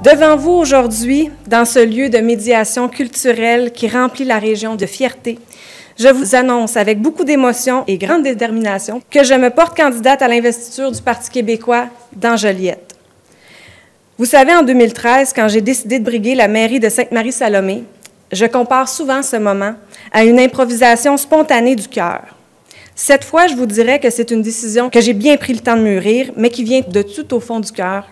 Devant vous aujourd'hui, dans ce lieu de médiation culturelle qui remplit la région de fierté, je vous annonce avec beaucoup d'émotion et grande détermination que je me porte candidate à l'investiture du Parti québécois dans Joliette. Vous savez, en 2013, quand j'ai décidé de briguer la mairie de Sainte-Marie-Salomé, je compare souvent ce moment à une improvisation spontanée du cœur. Cette fois, je vous dirais que c'est une décision que j'ai bien pris le temps de mûrir, mais qui vient de tout au fond du cœur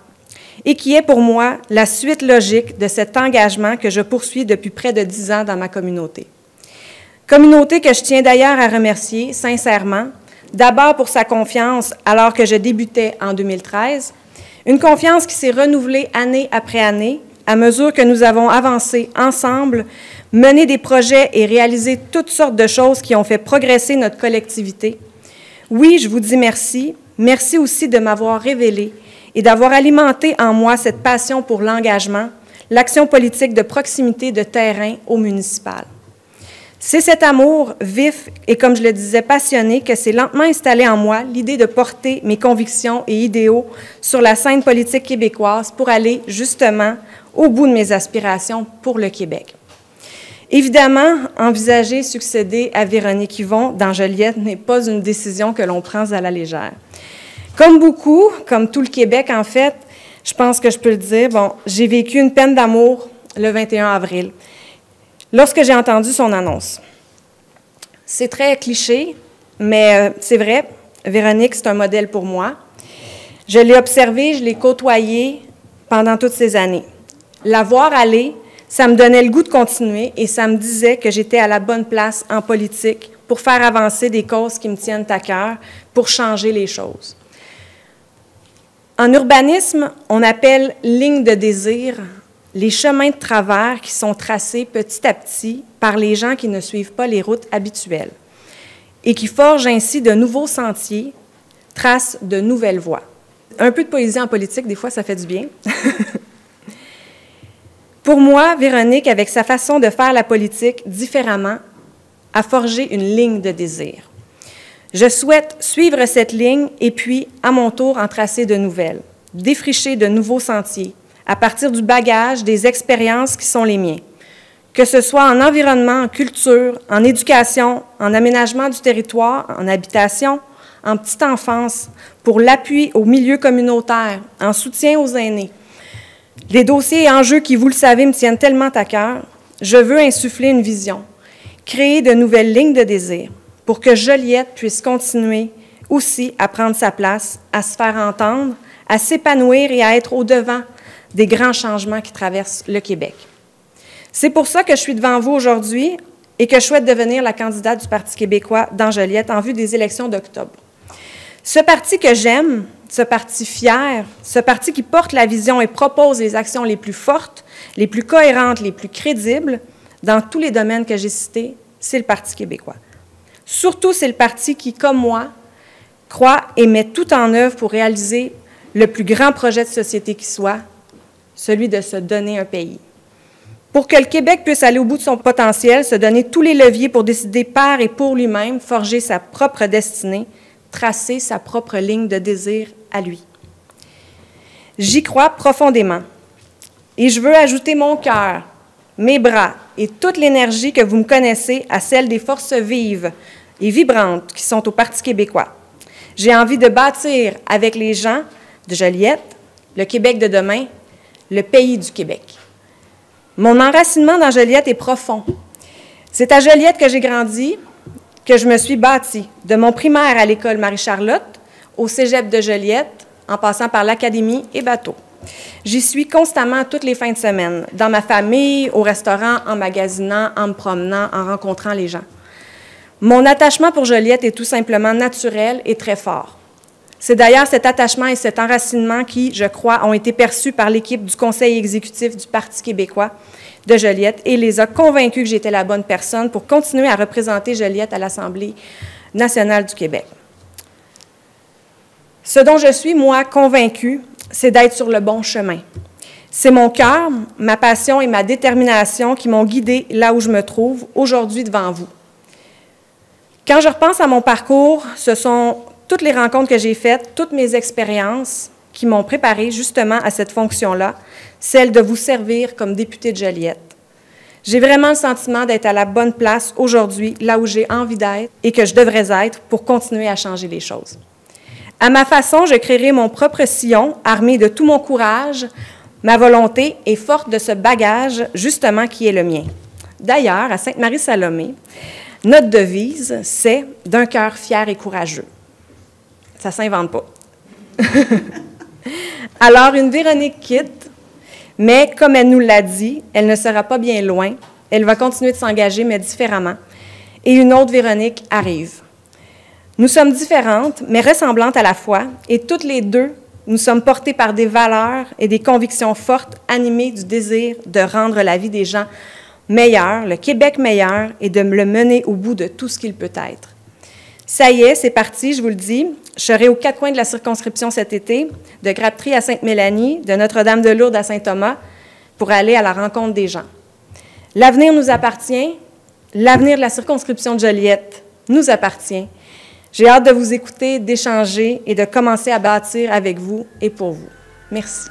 et qui est pour moi la suite logique de cet engagement que je poursuis depuis près de 10 ans dans ma communauté. Communauté que je tiens d'ailleurs à remercier sincèrement, d'abord pour sa confiance alors que je débutais en 2013, une confiance qui s'est renouvelée année après année à mesure que nous avons avancé ensemble, mené des projets et réalisé toutes sortes de choses qui ont fait progresser notre collectivité. Oui, je vous dis merci. Merci aussi de m'avoir révélé et d'avoir alimenté en moi cette passion pour l'engagement, l'action politique de proximité de terrain au municipal. C'est cet amour vif et, comme je le disais, passionné, que s'est lentement installé en moi l'idée de porter mes convictions et idéaux sur la scène politique québécoise pour aller, justement, au bout de mes aspirations pour le Québec. Évidemment, envisager succéder à Véronique Yvon dans Joliette n'est pas une décision que l'on prend à la légère. Comme beaucoup, comme tout le Québec en fait, je pense que je peux le dire, j'ai vécu une peine d'amour le 21 avril, lorsque j'ai entendu son annonce. C'est très cliché, mais c'est vrai, Véronique, c'est un modèle pour moi. Je l'ai observée, je l'ai côtoyée pendant toutes ces années. La voir aller, ça me donnait le goût de continuer et ça me disait que j'étais à la bonne place en politique pour faire avancer des causes qui me tiennent à cœur, pour changer les choses. En urbanisme, on appelle ligne de désir les chemins de travers qui sont tracés petit à petit par les gens qui ne suivent pas les routes habituelles et qui forgent ainsi de nouveaux sentiers, tracent de nouvelles voies. Un peu de poésie en politique, des fois, ça fait du bien. Pour moi, Véronique, avec sa façon de faire la politique différemment, a forgé une ligne de désir. Je souhaite suivre cette ligne et puis, à mon tour, en tracer de nouvelles, défricher de nouveaux sentiers, à partir du bagage, des expériences qui sont les miens, que ce soit en environnement, en culture, en éducation, en aménagement du territoire, en habitation, en petite enfance, pour l'appui au milieu communautaire, en soutien aux aînés. Les dossiers et enjeux qui, vous le savez, me tiennent tellement à cœur, je veux insuffler une vision, créer de nouvelles lignes de désir pour que Joliette puisse continuer aussi à prendre sa place, à se faire entendre, à s'épanouir et à être au-devant des grands changements qui traversent le Québec. C'est pour ça que je suis devant vous aujourd'hui et que je souhaite devenir la candidate du Parti québécois dans Joliette en vue des élections d'octobre. Ce parti que j'aime, ce parti fier, ce parti qui porte la vision et propose les actions les plus fortes, les plus cohérentes, les plus crédibles, dans tous les domaines que j'ai cités, c'est le Parti québécois. Surtout, c'est le parti qui, comme moi, croit et met tout en œuvre pour réaliser le plus grand projet de société qui soit, celui de se donner un pays. Pour que le Québec puisse aller au bout de son potentiel, se donner tous les leviers pour décider par et pour lui-même, forger sa propre destinée, tracer sa propre ligne de désir à lui. J'y crois profondément et je veux ajouter mon cœur, mes bras et toute l'énergie que vous me connaissez à celle des forces vives et vibrantes qui sont au Parti québécois. J'ai envie de bâtir avec les gens de Joliette, le Québec de demain, le pays du Québec. Mon enracinement dans Joliette est profond. C'est à Joliette que j'ai grandi, que je me suis bâtie, de mon primaire à l'école Marie-Charlotte, au cégep de Joliette, en passant par l'académie et bateau. J'y suis constamment toutes les fins de semaine, dans ma famille, au restaurant, en magasinant, en me promenant, en rencontrant les gens. Mon attachement pour Joliette est tout simplement naturel et très fort. C'est d'ailleurs cet attachement et cet enracinement qui, je crois, ont été perçus par l'équipe du conseil exécutif du Parti québécois de Joliette et les a convaincus que j'étais la bonne personne pour continuer à représenter Joliette à l'Assemblée nationale du Québec. Ce dont je suis, moi, convaincue, c'est d'être sur le bon chemin. C'est mon cœur, ma passion et ma détermination qui m'ont guidée là où je me trouve aujourd'hui devant vous. Quand je repense à mon parcours, ce sont toutes les rencontres que j'ai faites, toutes mes expériences qui m'ont préparé justement à cette fonction-là, celle de vous servir comme députée de Joliette. J'ai vraiment le sentiment d'être à la bonne place aujourd'hui, là où j'ai envie d'être et que je devrais être pour continuer à changer les choses. À ma façon, je créerai mon propre sillon, armé de tout mon courage, ma volonté et forte de ce bagage, justement, qui est le mien. D'ailleurs, à Sainte-Marie-Salomé, notre devise, c'est « d'un cœur fier et courageux ». Ça ne s'invente pas. Alors, une Véronique quitte, mais comme elle nous l'a dit, elle ne sera pas bien loin. Elle va continuer de s'engager, mais différemment. Et une autre Véronique arrive. Nous sommes différentes, mais ressemblantes à la fois, et toutes les deux, nous sommes portées par des valeurs et des convictions fortes, animées du désir de rendre la vie des gens meilleure, le Québec meilleur, et de le mener au bout de tout ce qu'il peut être. Ça y est, c'est parti, je vous le dis. Je serai aux 4 coins de la circonscription cet été, de Grapetrie à Sainte-Mélanie, de Notre-Dame-de-Lourdes à Saint-Thomas, pour aller à la rencontre des gens. L'avenir nous appartient, l'avenir de la circonscription de Joliette nous appartient. J'ai hâte de vous écouter, d'échanger et de commencer à bâtir avec vous et pour vous. Merci.